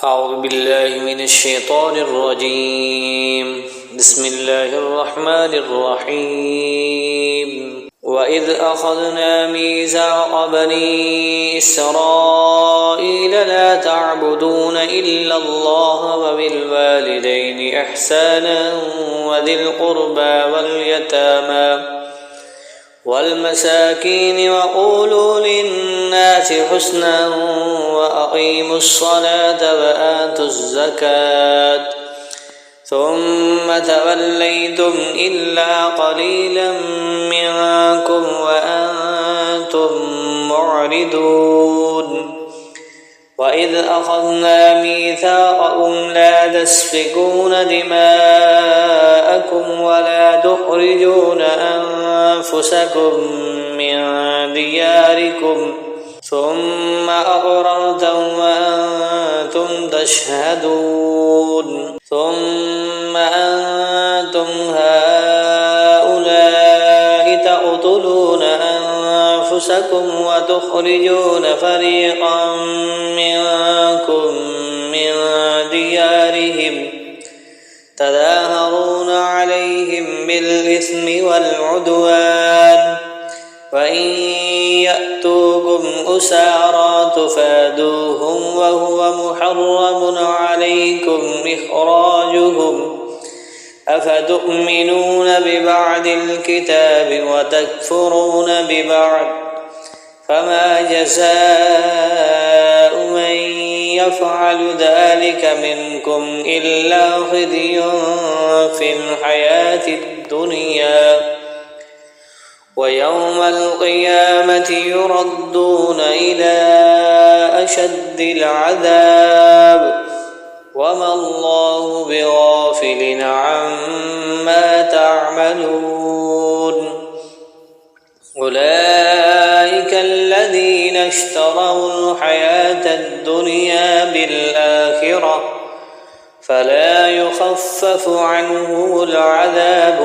أعوذ بالله من الشيطان الرجيم. بسم الله الرحمن الرحيم. وإذ أخذنا ميثاق بني إسرائيل لا تعبدون إلا الله وبالوالدين إحسانا وذي القربى واليتامى والمساكين وقولوا للناس حسنا وأقيموا الصلاة وآتوا الزكاة ثم توليتم إلا قليلا منكم وأنتم معرضون. وإذ أخذنا ميثاقكم لا تسفكون دماءكم ولا تخرجون أنفسكم من دياركم ثم أقررتم وأنتم تشهدون. ثم أنتم هؤلاء تقتلون أنفسكم وتخرجون فريقا منكم من ديارهم تظاهرون عليهم بالإثم والعدوان وإن يأتوكم أسارى تفادوهم وهو محرم عليكم إخراجهم أفتؤمنون ببعض الكتاب وتكفرون ببعض فما جزاء من يفعل ذلك منكم إلا خزي في الحياة الدنيا ويوم القيامة يردون إلى أشد العذاب وما الله بغافل عما تعملون. أولئك الذين اشتروا الحياة الدنيا بالآخرة فلا يخفف عنهم العذاب